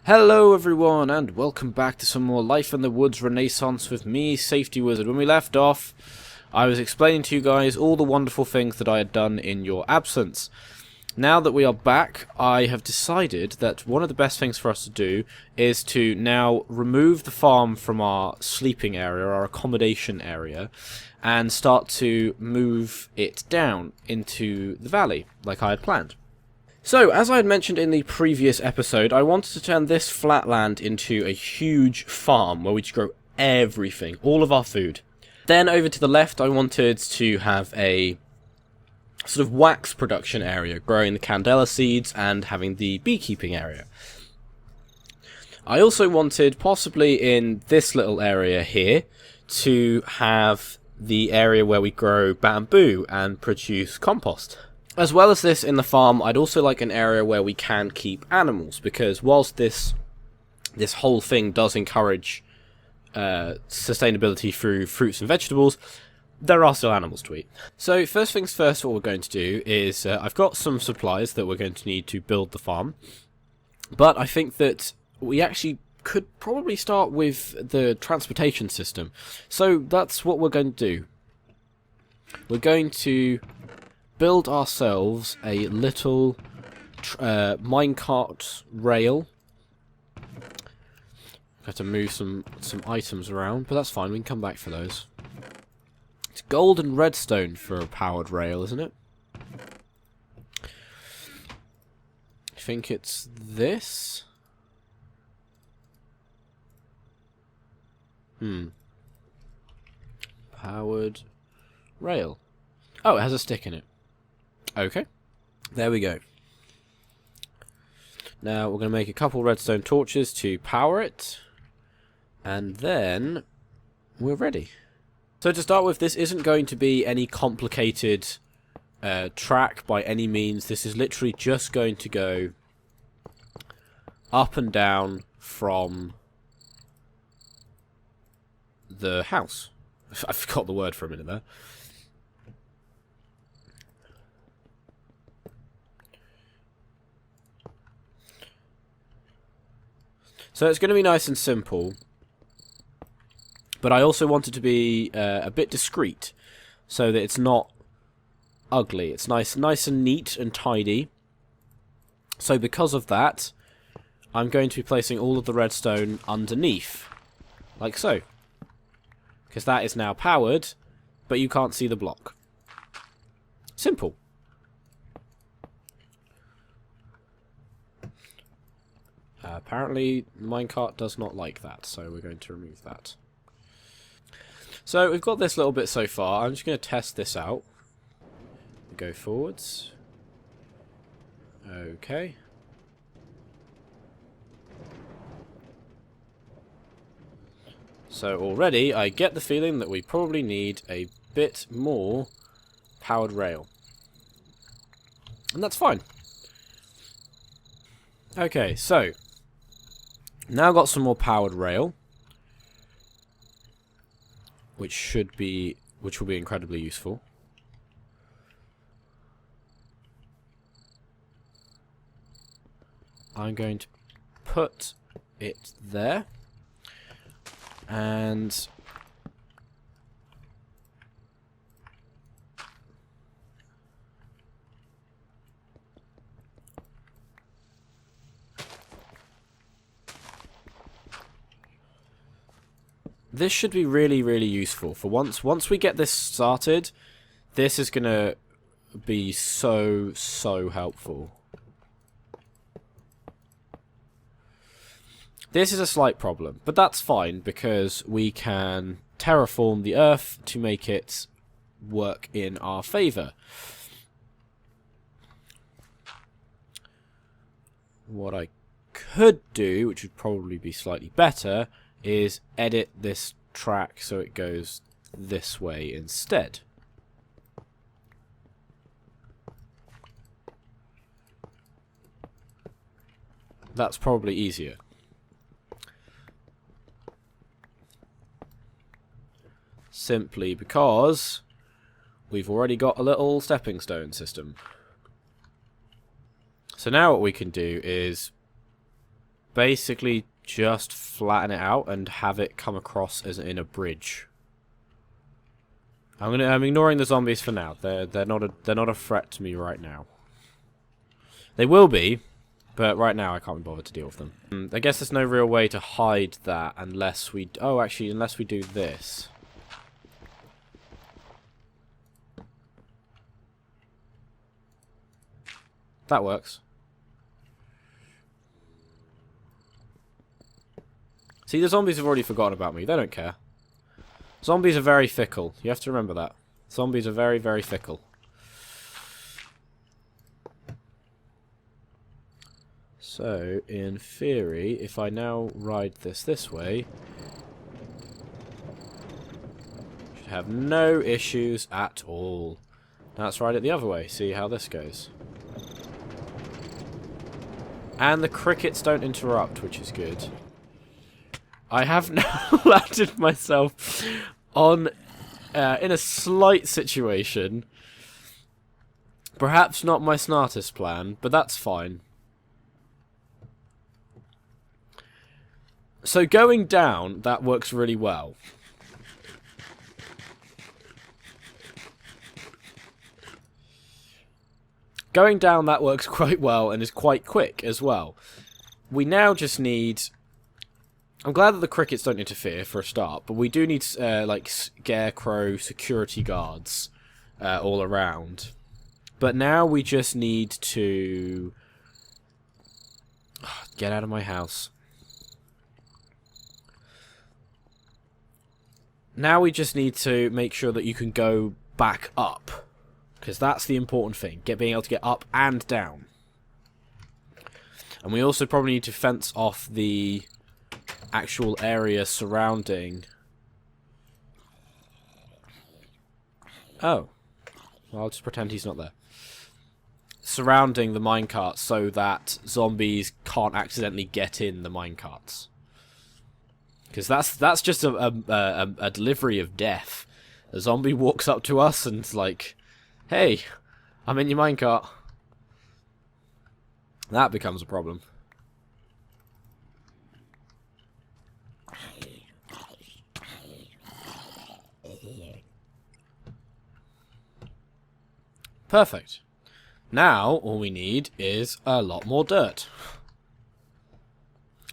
Hello everyone and welcome back to some more Life in the Woods Renaissance with me, Safetywizard. When we left off, I was explaining to you guys all the wonderful things that I had done in your absence. Now that we are back, I have decided that one of the best things for us to do is to now remove the farm from our sleeping area, our accommodation area, and start to move it down into the valley, like I had planned. So, as I had mentioned in the previous episode, I wanted to turn this flat land into a huge farm where we could grow everything, all of our food. Then over to the left, I wanted to have a sort of wax production area, growing the candela seeds and having the beekeeping area. I also wanted, possibly in this little area here, to have the area where we grow bamboo and produce compost. As well as this in the farm, I'd also like an area where we can keep animals, because whilst this whole thing does encourage sustainability through fruits and vegetables, there are still animals to eat. So first things first, what we're going to do is, I've got some supplies that we're going to need to build the farm, but I think that we actually could probably start with the transportation system. So that's what we're going to do. We're going to build ourselves a little minecart rail. Have to move some items around, but that's fine, we can come back for those. It's gold and redstone for a powered rail, isn't it? I think it's this. Powered rail. Oh, it has a stick in it. Okay, there we go. Now we're going to make a couple redstone torches to power it, and then we're ready. So to start with, this isn't going to be any complicated track by any means. This is literally just going to go up and down from the house. I forgot the word for a minute there. So it's going to be nice and simple, but I also want it to be a bit discreet, so that it's not ugly. It's nice and neat and tidy. So because of that, I'm going to be placing all of the redstone underneath, like so, because that is now powered, but you can't see the block. Simple. Apparently, minecart does not like that, so we're going to remove that. So, we've got this little bit so far. I'm just going to test this out. Go forwards. Okay. So, already, I get the feeling that we probably need a bit more powered rail. And that's fine. Okay, so now got some more powered rail, which will be incredibly useful. I'm going to put it there, and this should be really, really useful. For once we get this started, this is going to be so helpful. This is a slight problem, but that's fine, because we can terraform the Earth to make it work in our favour. What I could do, which would probably be slightly better, is edit this track so it goes this way instead. That's probably easier. Simply because we've already got a little stepping stone system. So now what we can do is basically just flatten it out and have it come across as in a bridge. I'm ignoring the zombies for now. They're not a threat to me right now. They will be, but right now I can't be bothered to deal with them. I guess there's no real way to hide that unless we... Oh, actually, unless we do this. That works. See, the zombies have already forgotten about me. They don't care. Zombies are very fickle. You have to remember that. Zombies are very, very fickle. So, in theory, if I now ride this way, should have no issues at all. Now let's ride it the other way, see how this goes. And the crickets don't interrupt, which is good. I have now landed myself on in a slight situation. Perhaps not my smartest plan, but that's fine. So going down, that works really well. Going down, that works quite well and is quite quick as well. We now just need... I'm glad that the crickets don't interfere for a start, but we do need like scarecrow security guards all around. But now we just need to get out of my house. Now we just need to make sure that you can go back up, because that's the important thing, being able to get up and down. And we also probably need to fence off the actual area surrounding... Oh. Well, I'll just pretend he's not there. Surrounding the minecarts so that zombies can't accidentally get in the minecarts. Because that's just a delivery of death. A zombie walks up to us and is like, hey, I'm in your minecart. That becomes a problem. Perfect. Now, all we need is a lot more dirt.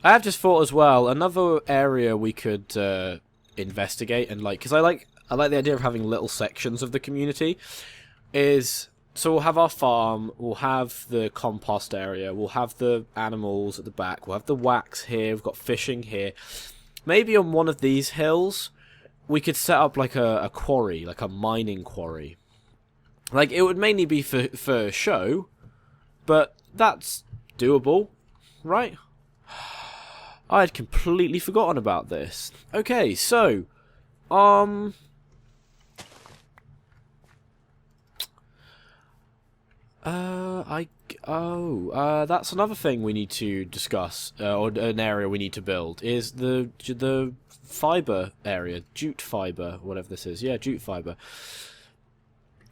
I have just thought as well, another area we could investigate and because I like the idea of having little sections of the community is, so we'll have our farm, we'll have the compost area, we'll have the animals at the back, we'll have the wax here, we've got fishing here. Maybe on one of these hills we could set up like a quarry, like a mining quarry. Like, it would mainly be for show, but that's doable, right? I had completely forgotten about this. Okay, so, that's another thing we need to discuss, or an area we need to build, is the fibre area, jute fibre, whatever this is. Yeah, jute fibre.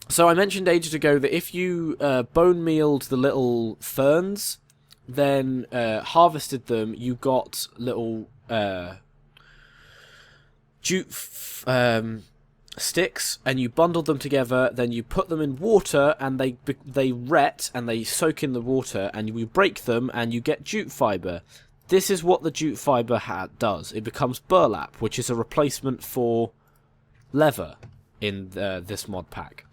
So I mentioned ages ago that if you bone mealed the little ferns, then harvested them, you got little jute sticks, and you bundled them together, then you put them in water, and they ret, and they soak in the water, and you break them, and you get jute fibre. This is what the jute fibre does. It becomes burlap, which is a replacement for leather in this mod pack.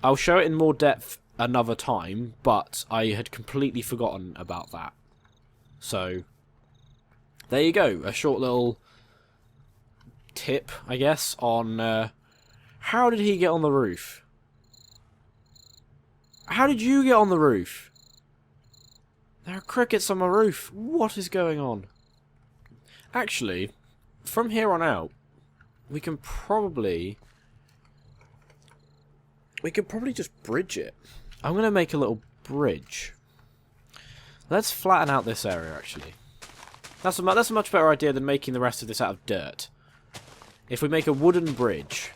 I'll show it in more depth another time, but I had completely forgotten about that. So, there you go. A short little tip, I guess, on how did he get on the roof? How did you get on the roof? There are crickets on my roof. What is going on? Actually, from here on out, we could probably just bridge it. I'm going to make a little bridge. Let's flatten out this area, actually. That's a much better idea than making the rest of this out of dirt. If we make a wooden bridge,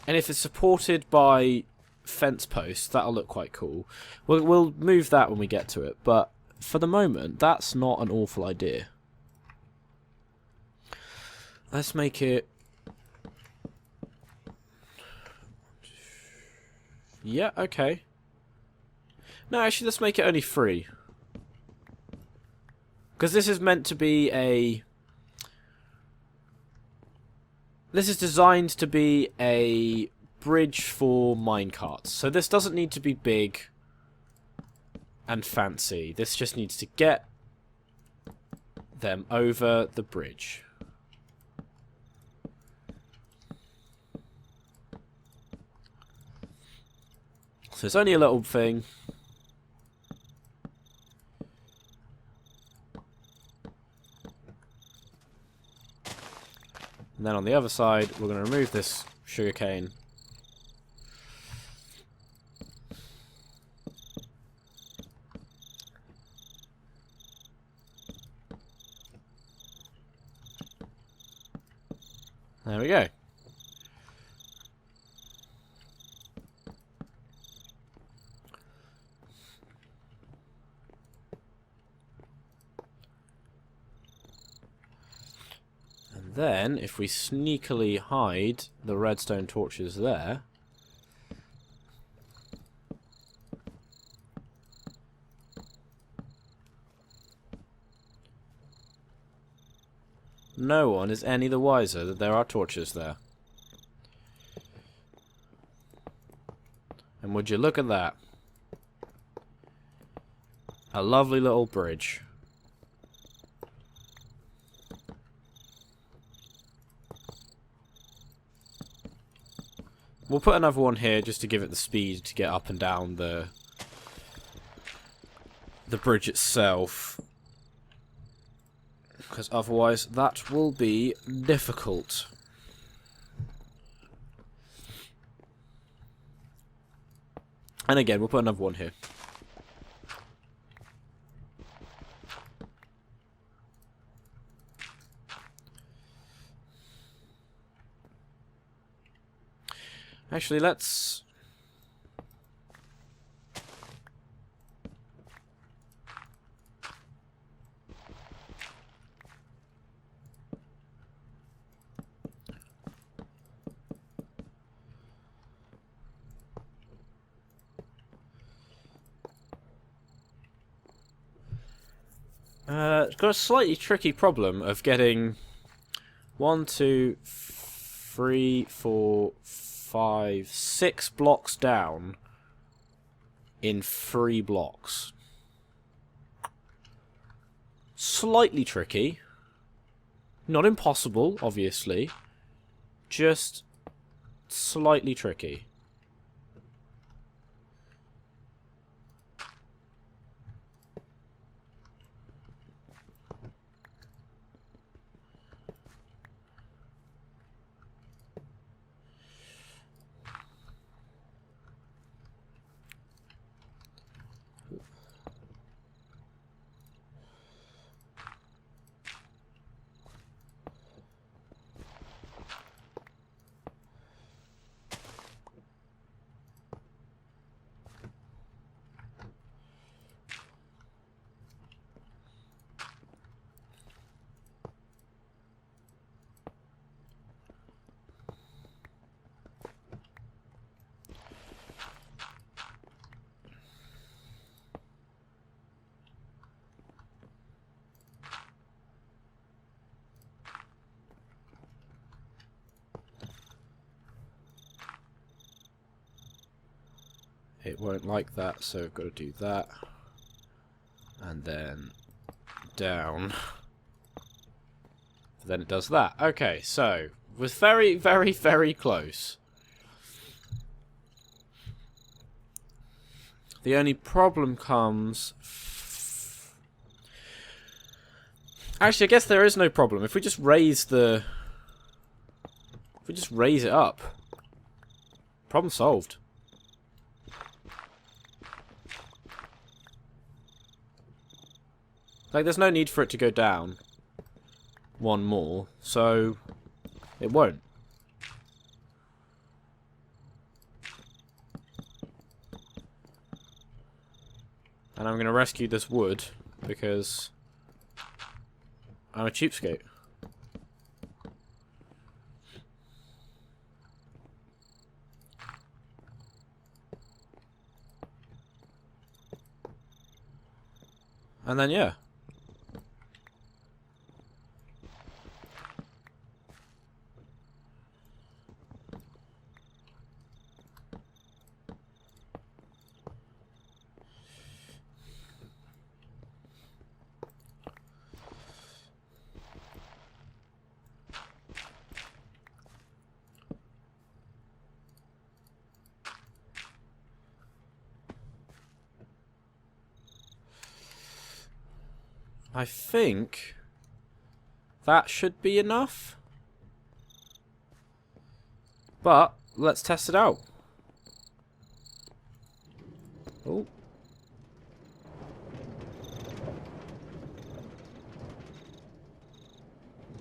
and if it's supported by fence posts, that'll look quite cool. We'll move that when we get to it, but for the moment, that's not an awful idea. Let's make it... Yeah, okay. No, actually, let's make it only 3. Because this is meant to be a... This is designed to be a bridge for minecarts. So this doesn't need to be big and fancy. This just needs to get them over the bridge. So it's only a little thing. And then on the other side, we're going to remove this sugarcane. There we go. And then, if we sneakily hide the redstone torches there, no one is any the wiser that there are torches there. And would you look at that? A lovely little bridge. We'll put another one here just to give it the speed to get up and down the bridge itself. Because otherwise that will be difficult. And again, we'll put another one here. Actually, let's... it's got a slightly tricky problem of getting 1, 2, 3, 4, 5, 6 blocks down in 3 blocks. Slightly tricky. Not impossible, obviously. Just slightly tricky. It won't like that, so I've got to do that. And then down. Then it does that. Okay, so we're very, very, very close. The only problem comes... Actually, I guess there is no problem. If we just raise the... If we just raise it up. Problem solved. Like, there's no need for it to go down one more, so it won't. And I'm going to rescue this wood because I'm a cheapskate. And then, yeah. I think that should be enough. But let's test it out. Oh.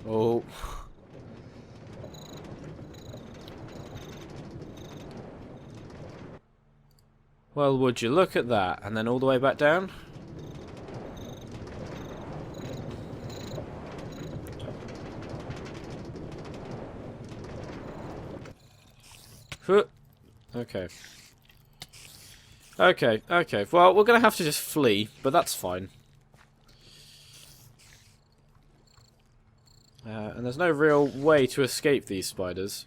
Oh. Well, would you look at that? And then all the way back down? Okay. Okay. Well, we're going to have to just flee, but that's fine. And there's no real way to escape these spiders.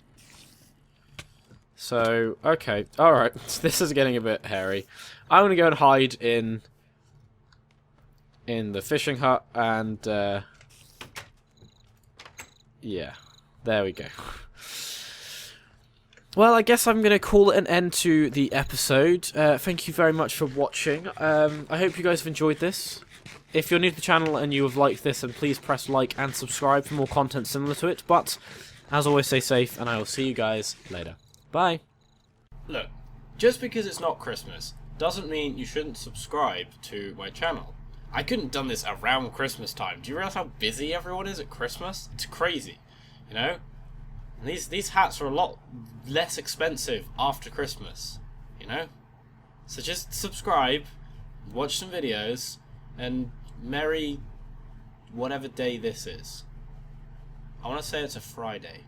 So, okay. Alright. This is getting a bit hairy. I'm going to go and hide in the fishing hut and, yeah. There we go. Well, I guess I'm going to call it an end to the episode. Thank you very much for watching. I hope you guys have enjoyed this. If you're new to the channel and you have liked this, then please press like and subscribe for more content similar to it. But, as always, stay safe, and I will see you guys later. Bye. Look, just because it's not Christmas doesn't mean you shouldn't subscribe to my channel. I couldn't have done this around Christmas time. Do you realise how busy everyone is at Christmas? It's crazy, you know? And these hats are a lot less expensive after Christmas, you know? So just subscribe, watch some videos, and merry whatever day this is. I want to say it's a Friday.